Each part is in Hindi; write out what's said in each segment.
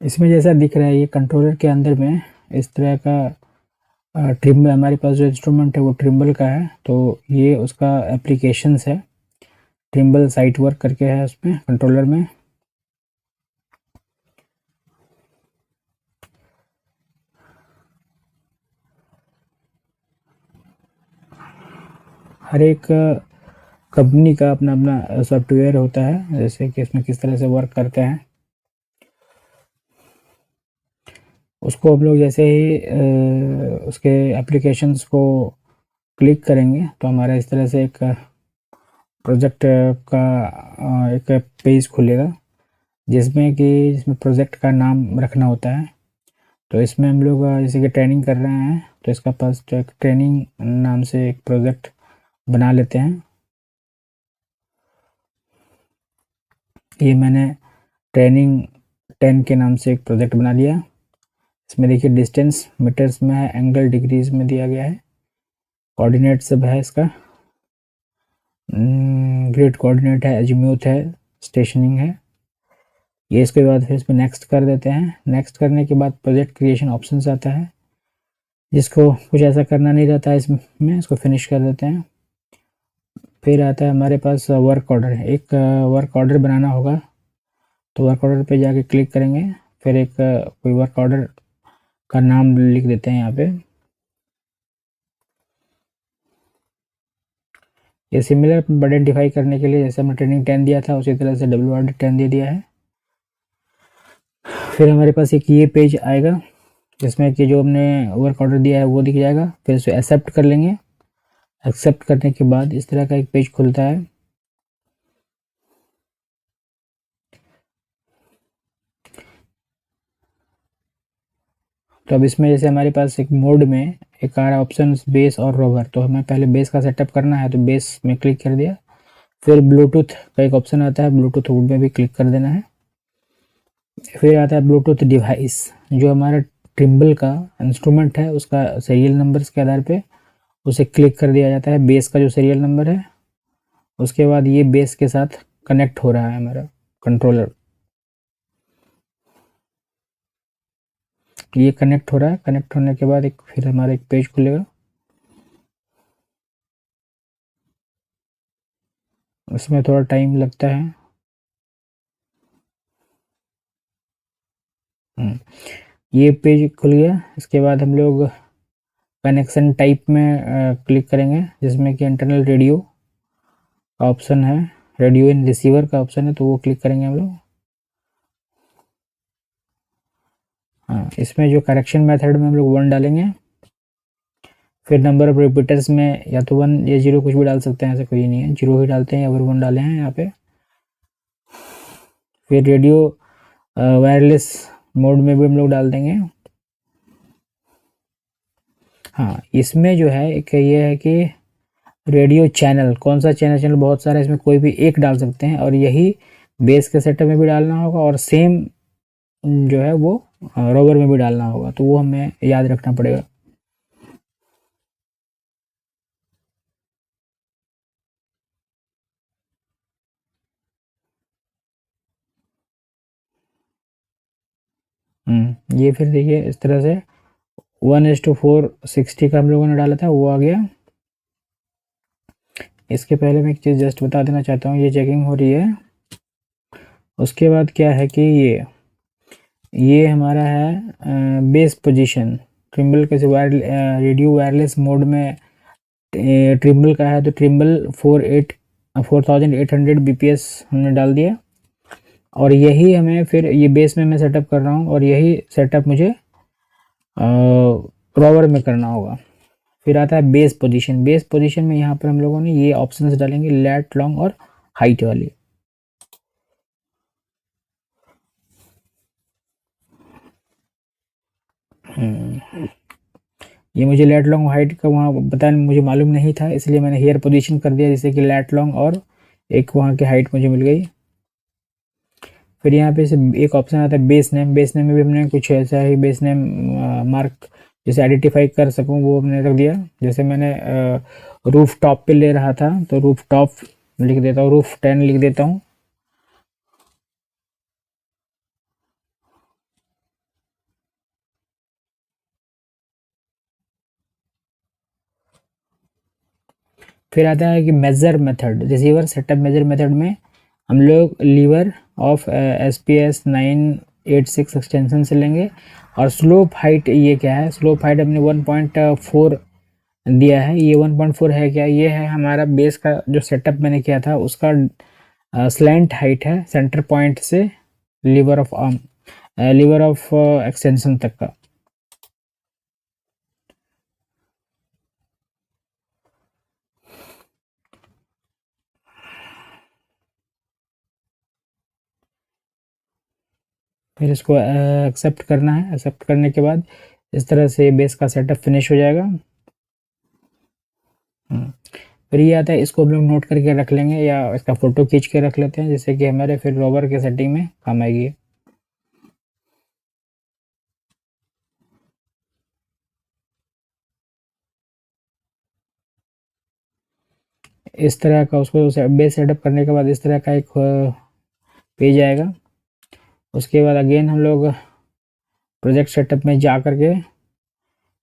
इसमें जैसा दिख रहा है ये कंट्रोलर के अंदर में इस तरह का ट्रिम्बल, हमारे पास जो इंस्ट्रूमेंट है वो ट्रिम्बल का है, तो ये उसका एप्लीकेशंस है। ट्रिम्बल साइट वर्क करके है उसमें कंट्रोलर में। हर एक कंपनी का अपना अपना सॉफ्टवेयर होता है, जैसे कि इसमें किस तरह से वर्क करते हैं उसको हम लोग जैसे ही उसके एप्लीकेशंस को क्लिक करेंगे तो हमारा इस तरह से एक प्रोजेक्ट का एक पेज खुलेगा, जिसमें प्रोजेक्ट का नाम रखना होता है। तो इसमें हम लोग जैसे कि ट्रेनिंग कर रहे हैं तो इसका पास एक ट्रेनिंग नाम से एक प्रोजेक्ट बना लेते हैं। ये मैंने ट्रेनिंग 10 के नाम से एक प्रोजेक्ट बना लिया। इसमें देखिए डिस्टेंस मीटर्स में है, एंगल डिग्रीज में दिया गया है, कोऑर्डिनेट सब है इसका, ग्रिड कोऑर्डिनेट है, अजीम्यूथ है, स्टेशनिंग है। ये इसके बाद फिर इसमें नेक्स्ट कर देते हैं। नेक्स्ट करने के बाद प्रोजेक्ट क्रिएशन ऑप्शंस आता है, जिसको कुछ ऐसा करना नहीं रहता है इसमें, इसको फिनिश कर देते हैं। फिर आता है हमारे पास वर्क ऑर्डर, एक वर्क ऑर्डर बनाना होगा, तो वर्क ऑर्डर पे जाके क्लिक करेंगे। फिर एक कोई वर्क ऑर्डर का नाम लिख देते हैं यहाँ पे। ये सिमिलर आइडेंटिफाई करने के लिए जैसे हमने ट्रेनिंग 10 दिया था उसी तरह से WRD 10 दे दिया है। फिर हमारे पास एक ये पेज आएगा जिसमें कि जो हमने वर्क ऑर्डर दिया है वो दिख जाएगा। फिर इसे एक्सेप्ट कर लेंगे। एक्सेप्ट करने के बाद इस तरह का एक पेज खुलता है। तो अब इसमें जैसे हमारे पास एक मोड में एक आ रहा है ऑप्शन बेस और रोवर, तो हमें पहले बेस का सेटअप करना है, तो बेस में क्लिक कर दिया। फिर ब्लूटूथ का एक ऑप्शन आता है, ब्लूटूथ में भी क्लिक कर देना है। फिर आता है ब्लूटूथ डिवाइस, जो हमारा ट्रिम्बल का इंस्ट्रूमेंट है उसका सीरियल नंबर्स के आधार पे उसे क्लिक कर दिया जाता है, बेस का जो सीरियल नंबर है। उसके बाद ये बेस के साथ कनेक्ट हो रहा है हमारा कंट्रोलर, ये कनेक्ट हो रहा है। कनेक्ट होने के बाद एक फिर हमारा एक पेज खुलेगा, उसमें थोड़ा टाइम लगता है। ये पेज खुल गया। इसके बाद हम लोग कनेक्शन टाइप में क्लिक करेंगे, जिसमें कि इंटरनल रेडियो का ऑप्शन है, रेडियो इन रिसीवर का ऑप्शन है, तो वो क्लिक करेंगे हम लोग। हाँ, इसमें जो करेक्शन मेथड में हम लोग 1 डालेंगे। फिर नंबर ऑफ रिपीटर्स में या तो 1 या 0 कुछ भी डाल सकते हैं, ऐसा कोई नहीं है, 0 ही डालते हैं या फिर 1 डाले हैं यहाँ पे। फिर रेडियो वायरलेस मोड में भी हम लोग डाल देंगे। हाँ, इसमें जो है एक ये है कि रेडियो चैनल, कौन सा चैनल बहुत सारा, इसमें कोई भी एक डाल सकते हैं, और यही बेस के सेटअप में भी डालना होगा और सेम जो है वो रोवर में भी डालना होगा, तो वो हमें याद रखना पड़ेगा। ये फिर देखिए इस तरह से 1:460 का हम लोगों ने डाला था, वो आ गया। इसके पहले मैं एक चीज़ जस्ट बता देना चाहता हूँ, ये चेकिंग हो रही है। उसके बाद क्या है कि ये हमारा है बेस पोजीशन, ट्रिम्बल कैसे रेडियो वायरलेस मोड में ट्रिम्बल का है, तो ट्रिम्बल 4800 BPS हमने डाल दिया। और यही हमें फिर ये बेस में मैं सेटअप कर रहा हूँ, और यही सेटअप मुझे रोवर में करना होगा। फिर आता है बेस पोजीशन। बेस पोजीशन में यहाँ पर हम लोगों ने ये ऑप्शंस डालेंगे, लैट, लॉन्ग और हाइट वाले। ये मुझे लैट लॉन्ग हाइट का वहाँ पता नहीं, मुझे मालूम नहीं था, इसलिए मैंने हेयर पोजीशन कर दिया, जैसे कि लैट लॉन्ग और एक वहाँ की हाइट मुझे मिल गई। फिर यहाँ पे से एक ऑप्शन आता है बेस नेम। बेस नेम में भी हमने कुछ ऐसा ही बेस नेम मार्क जैसे आइडेंटिफाई कर सकूँ वो हमने रख दिया। जैसे मैंने रूफ टॉप पे ले रहा था तो रूफ टॉप लिख देता हूँ, रूफ 10 लिख देता हूँ। फिर आता है कि measure method, receiver setup measure method में हम लोग लीवर ऑफ SPS 986 एक्सटेंशन से लेंगे। और स्लोप हाइट ये क्या है, स्लोप हाइट हमने 1.4 दिया है। ये 1.4 है क्या, ये है हमारा बेस का जो सेटअप मैंने किया था उसका स्लैंट हाइट है सेंटर पॉइंट से lever of arm, lever of extension तक का। फिर इसको एक्सेप्ट करना है। एक्सेप्ट करने के बाद इस तरह से बेस का सेटअप फिनिश हो जाएगा। फिर ये आता है, इसको हम लोग नोट करके रख लेंगे या इसका फोटो खींच के रख लेते हैं, जिससे कि हमारे फिर रोवर के सेटिंग में काम आएगी। इस तरह का उसको बेस सेटअप करने के बाद इस तरह का एक पेज आएगा। उसके बाद अगेन हम लोग प्रोजेक्ट सेटअप में जा करके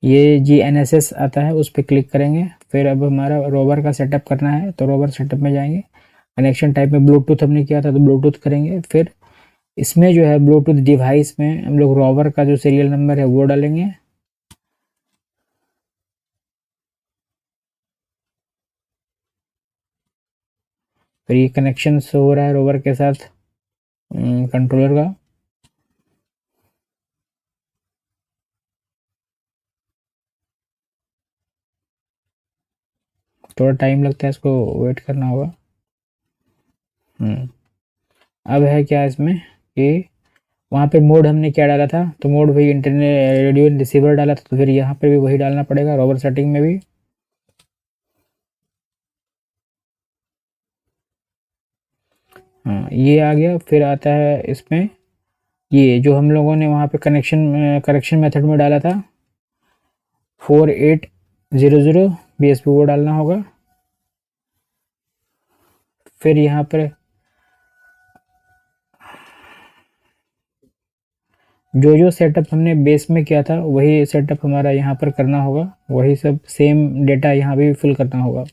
ये GNSS आता है उस पर क्लिक करेंगे। फिर अब हमारा रोवर का सेटअप करना है तो रोवर सेटअप में जाएंगे। कनेक्शन टाइप में ब्लूटूथ हमने किया था तो ब्लूटूथ करेंगे। फिर इसमें जो है ब्लूटूथ डिवाइस में हम लोग रोवर का जो सीरियल नंबर है वो डालेंगे। फिर ये कनेक्शन हो रहा है रोवर के साथ कंट्रोलर का। थोड़ा टाइम लगता है, इसको वेट करना होगा। अब है क्या इसमें कि वहाँ पे मोड हमने क्या डाला था, तो मोड वही इंटरनेट रेडियो रिसीवर डाला था, तो फिर यहाँ पे भी वही डालना पड़ेगा रोवर सेटिंग में भी। हाँ ये आ गया। फिर आता है इसमें ये जो हम लोगों ने वहाँ पे करेक्शन मेथड में डाला था 4800 BSP वो डालना होगा। फिर यहाँ पर जो जो सेटअप हमने बेस में किया था वही सेटअप हमारा यहाँ पर करना होगा, वही सब सेम डेटा यहाँ भी फिल करना होगा।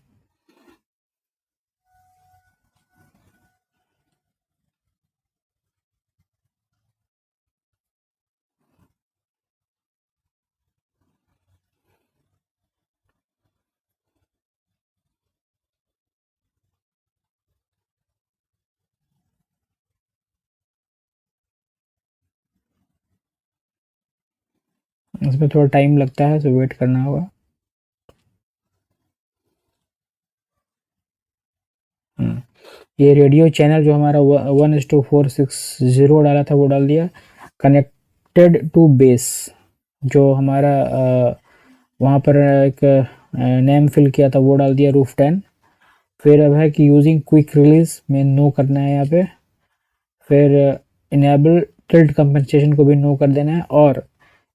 इसमें थोड़ा टाइम लगता है तो वेट करना होगा। ये रेडियो चैनल जो हमारा 1:460 डाला था वो डाल दिया। कनेक्टेड टू बेस जो हमारा वहाँ पर एक नेम फिल किया था वो डाल दिया रूफ 10। फिर अब है कि यूजिंग क्विक रिलीज में नो करना है यहाँ पे। फिर इनेबल टिल्ट कंपनसेशन को भी नो कर देना है। और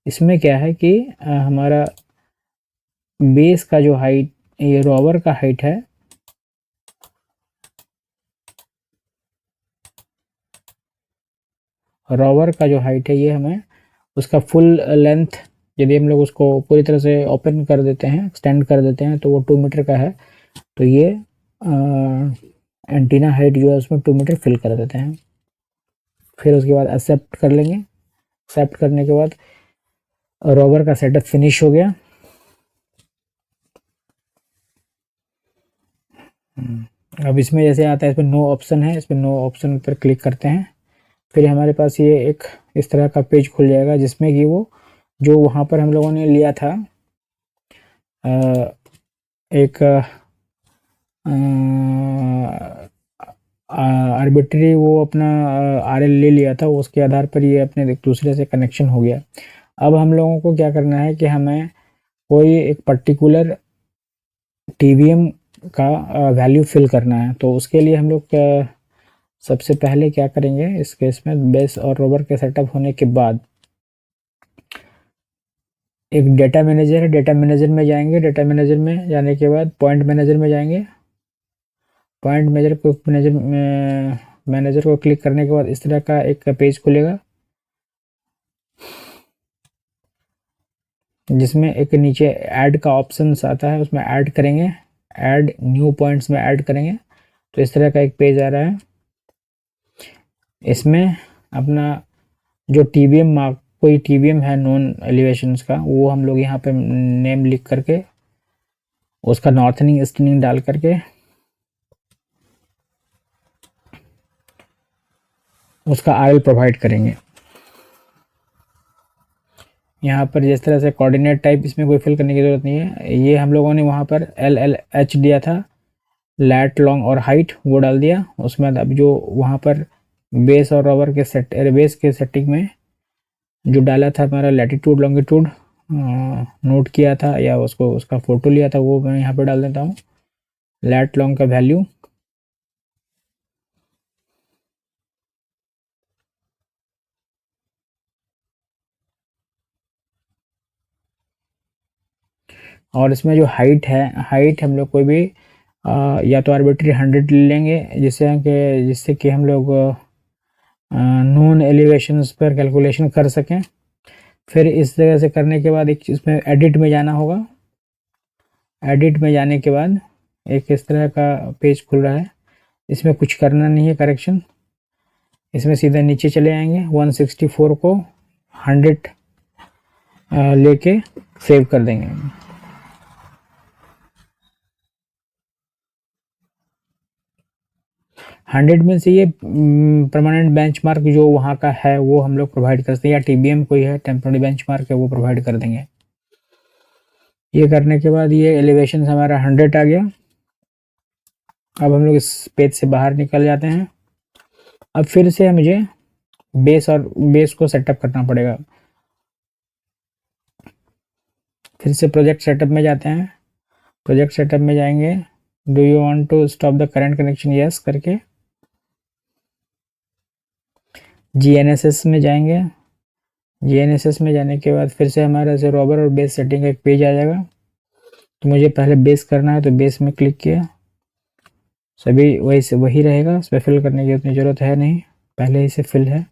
इसमें क्या है कि हमारा बेस का जो हाइट, ये रोवर का हाइट है, रोवर का जो हाइट है ये हमें उसका फुल लेंथ, यदि हम लोग उसको पूरी तरह से ओपन कर देते हैं, एक्सटेंड कर देते हैं, तो वो 2 मीटर का है। तो ये एंटीना हाइट जो है उसमें 2 मीटर फिल कर देते हैं। फिर उसके बाद एक्सेप्ट कर लेंगे। एक्सेप्ट करने के बाद रोवर का सेटअप फिनिश हो गया। अब इसमें जैसे आता है, इसमें नो ऑप्शन है, इसमें नो ऑप्शन पर क्लिक करते हैं। फिर हमारे पास ये एक इस तरह का पेज खुल जाएगा जिसमें कि वो जो वहाँ पर हम लोगों ने लिया था एक आर्बिट्री वो अपना RL ले लिया था, उसके आधार पर ये अपने एक दूसरे से कनेक्शन हो गया। अब हम लोगों को क्या करना है कि हमें कोई एक पर्टिकुलर TVM का वैल्यू फिल करना है। तो उसके लिए हम लोग सबसे पहले क्या करेंगे, इस केस में बेस और रोवर के सेटअप होने के बाद एक डेटा मैनेजर है, डेटा मैनेजर में जाएंगे। डेटा मैनेजर में जाने के बाद पॉइंट मैनेजर में जाएंगे। पॉइंट मैनेजर को क्लिक करने के बाद इस तरह का एक पेज खुलेगा जिसमें एक नीचे ऐड का ऑप्शन आता है, उसमें ऐड करेंगे। ऐड न्यू पॉइंट्स में ऐड करेंगे तो इस तरह का एक पेज आ रहा है। इसमें अपना जो टीबीएम मार्क, कोई टीबीएम है नॉन एलिवेशंस का, वो हम लोग यहाँ पे नेम लिख करके उसका नॉर्थनिंग ईस्टर्निंग डाल करके उसका आरएल प्रोवाइड करेंगे। यहाँ पर जिस तरह से कोऑर्डिनेट टाइप इसमें कोई फिल करने की ज़रूरत नहीं है, ये हम लोगों ने वहाँ पर एल एल एच दिया था, लैट लॉन्ग और हाइट, वो डाल दिया। उसके बाद अब जो वहाँ पर बेस और रोवर के बेस के सेटिंग में जो डाला था हमारा लैटिट्यूड लॉन्गिट्यूड नोट किया था या उसको उसका फ़ोटो लिया था, वो मैं यहाँ पर डाल देता हूँ। लैट लॉन्ग का वैल्यू और इसमें जो हाइट है, हाइट हम लोग कोई भी या तो आर्बिट्री 100 ले लेंगे जिससे कि हम लोग नॉन एलिवेशंस पर कैलकुलेशन कर सकें। फिर इस तरह से करने के बाद एक इसमें एडिट में जाना होगा। एडिट में जाने के बाद एक इस तरह का पेज खुल रहा है। इसमें कुछ करना नहीं है करेक्शन, इसमें सीधा नीचे चले आएंगे, 164 को 100 लेके सेव कर देंगे। 100 में से ये परमानेंट बेंचमार्क जो वहाँ का है वो हम लोग प्रोवाइड कर सकते हैं, या टीबीएम कोई है टेम्पररी बेंचमार्क है वो प्रोवाइड कर देंगे। ये करने के बाद ये एलिवेशन हमारा 100 आ गया। अब हम लोग इस पेज से बाहर निकल जाते हैं। अब फिर से मुझे बेस को सेटअप करना पड़ेगा। फिर से प्रोजेक्ट सेटअप में जाते हैं। प्रोजेक्ट सेटअप में जाएंगे, do you want to stop the current connection, yes करके जीएनएसएस में जाएंगे। जीएनएसएस में जाने के बाद फिर से हमारा जो रोवर और बेस सेटिंग का एक पेज आ जाएगा। तो मुझे पहले बेस करना है तो बेस में क्लिक किया, सभी वही रहेगा, उस पर फिल करने की उतनी ज़रूरत है नहीं, पहले ही से फिल है।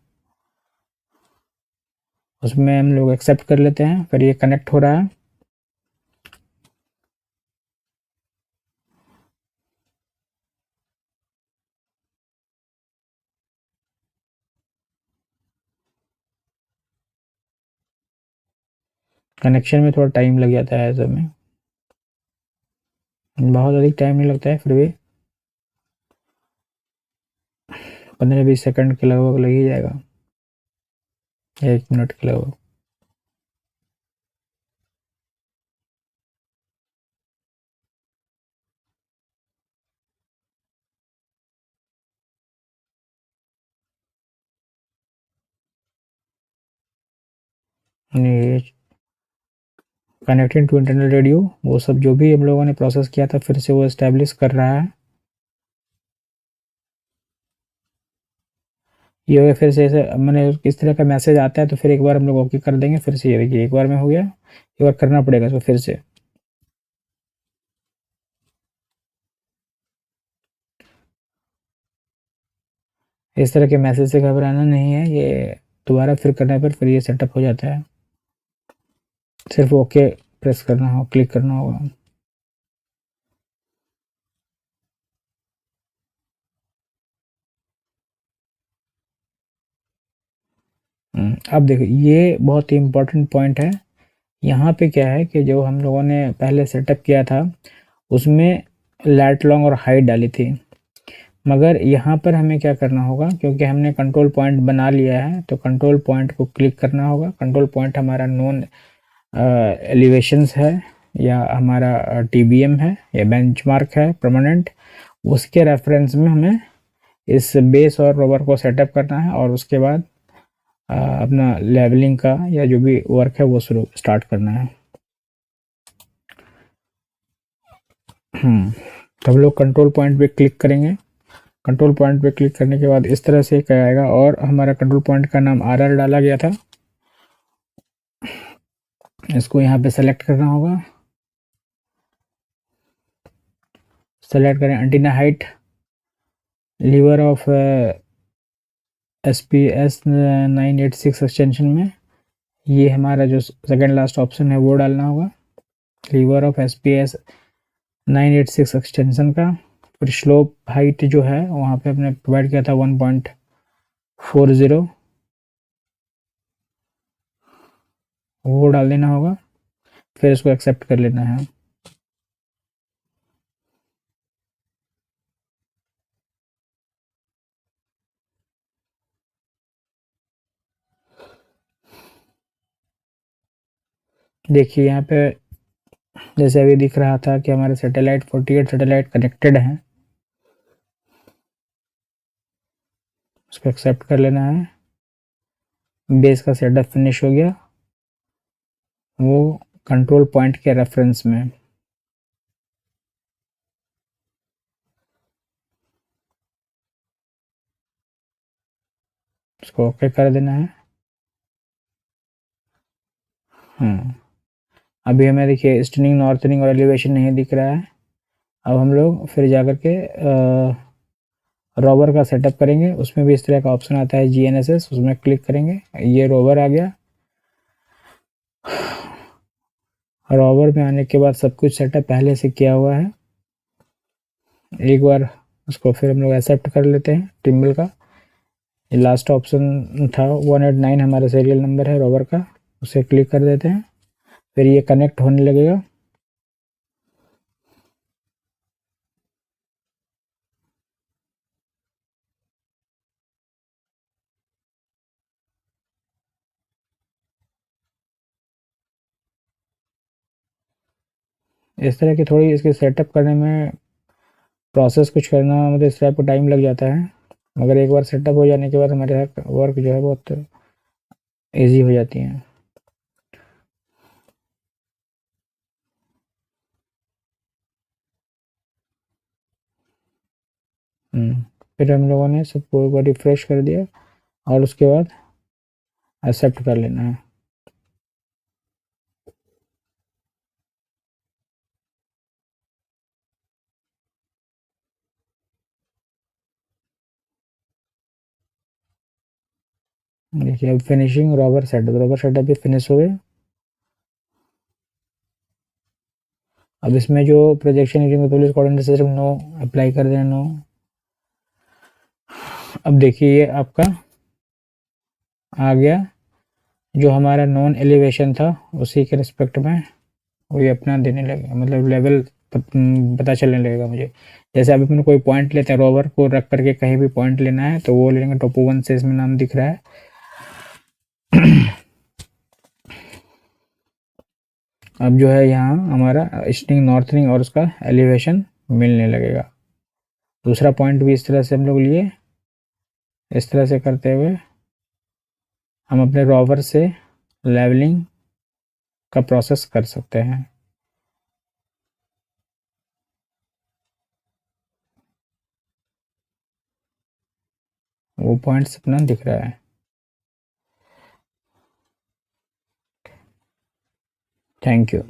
उसमें हम लोग एक्सेप्ट कर लेते हैं। फिर ये कनेक्ट हो रहा है। कनेक्शन में थोड़ा टाइम लग जाता है, ऐसे में बहुत अधिक टाइम नहीं लगता है, फिर भी 15-20 सेकंड के लगभग लग ही जाएगा, 1 मिनट के लगभग। कनेक्टिंग टू इंटरनल रेडियो, वो सब जो भी हम लोगों ने प्रोसेस किया था फिर से वो इस्टेब्लिश कर रहा है। ये हो गया। फिर से ऐसे मैंने इस तरह का मैसेज आता है तो फिर एक बार हम लोग ओके कर देंगे। फिर से ये देखिए एक बार में हो गया, एक बार करना पड़ेगा इसको फिर से। इस तरह के मैसेज से घबराना नहीं है, ये दोबारा फिर करने पर फिर ये सेटअप हो जाता है। सिर्फ ओके प्रेस करना हो, क्लिक करना होगा। अब देखो ये बहुत ही इम्पोर्टेंट पॉइंट है। यहाँ पे क्या है कि जो हम लोगों ने पहले सेटअप किया था उसमें लैट लॉन्ग और हाइट डाली थी, मगर यहाँ पर हमें क्या करना होगा, क्योंकि हमने कंट्रोल पॉइंट बना लिया है तो कंट्रोल पॉइंट को क्लिक करना होगा। कंट्रोल पॉइंट हमारा नॉन एलिवेशंस है या हमारा टीबीएम है या बेंचमार्क है परमानेंट, उसके रेफरेंस में हमें इस बेस और रोवर को सेटअप करना है और उसके बाद अपना लेवलिंग का या जो भी वर्क है वो शुरू स्टार्ट करना है। तो हम लोग कंट्रोल पॉइंट पे क्लिक करेंगे। कंट्रोल पॉइंट पे क्लिक करने के बाद इस तरह से क्या आएगा, और हमारा कंट्रोल पॉइंट का नाम आरआर डाला गया था, इसको यहाँ पे सेलेक्ट करना होगा। सेलेक्ट करें antenna height, lever of SPS 986 extension में ये हमारा जो सेकेंड लास्ट ऑप्शन है वो डालना होगा, लीवर ऑफ SPS 986 एक्सटेंशन का। फिर स्लोप हाइट जो है वहाँ पे हमने प्रोवाइड किया था 1.40, वो डाल देना होगा। फिर इसको एक्सेप्ट कर लेना है। देखिए यहाँ पे जैसे अभी दिख रहा था कि हमारे सैटेलाइट 48 सैटेलाइट कनेक्टेड हैं, उसको एक्सेप्ट कर लेना है। बेस का सेटअप फिनिश हो गया, वो कंट्रोल पॉइंट के रेफरेंस में। उसको ओके कर देना है। अभी हमें देखिए ईस्टर्निंग नॉर्थर्निंग और एलिवेशन नहीं दिख रहा है। अब हम लोग फिर जाकर के रोवर का सेटअप करेंगे। उसमें भी इस तरह का ऑप्शन आता है GNSS, उसमें क्लिक करेंगे। ये रोवर आ गया। रोवर में आने के बाद सब कुछ सेटअप पहले से किया हुआ है। एक बार उसको फिर हम लोग एक्सेप्ट कर लेते हैं टिम्बल का। ये लास्ट ऑप्शन था 189 हमारा सीरियल नंबर है रोवर का, उसे क्लिक कर देते हैं। फिर ये कनेक्ट होने लगेगा। इस तरह की थोड़ी इसके सेटअप करने में प्रोसेस कुछ करना, मतलब इस टाइप को टाइम लग जाता है, मगर एक बार सेटअप हो जाने के बाद हमारे वर्क जो है बहुत ईजी हो जाती है। फिर हम लोगों ने सबको रिफ्रेश कर दिया और उसके बाद एक्सेप्ट कर लेना है। देखिए अब फिनिशिंग रोवर सेटअप भी फिनिश हो गए। अब इसमें जो projection using police coordinate system know apply कर देना, नो। अब देखिए ये आपका आ गया, जो हमारा नॉन एलिवेशन था उसी के रिस्पेक्ट में वो ये अपना देने लगेगा, मतलब लेवल पता चलने लगेगा मुझे। जैसे अभी अपने कोई पॉइंट लेते हैं, रोवर को रख करके कहीं भी पॉइंट लेना है तो वो लेंगे। टोपो 1 से इसमें नाम दिख रहा है। अब जो है यहाँ हमारा ईस्टर्निंग नॉर्थर्निंग और उसका एलिवेशन मिलने लगेगा। दूसरा पॉइंट भी इस तरह से हम लोग लिए। इस तरह से करते हुए हम अपने रोवर से लेवलिंग का प्रोसेस कर सकते हैं। वो पॉइंट्स अपना दिख रहा है। Thank you.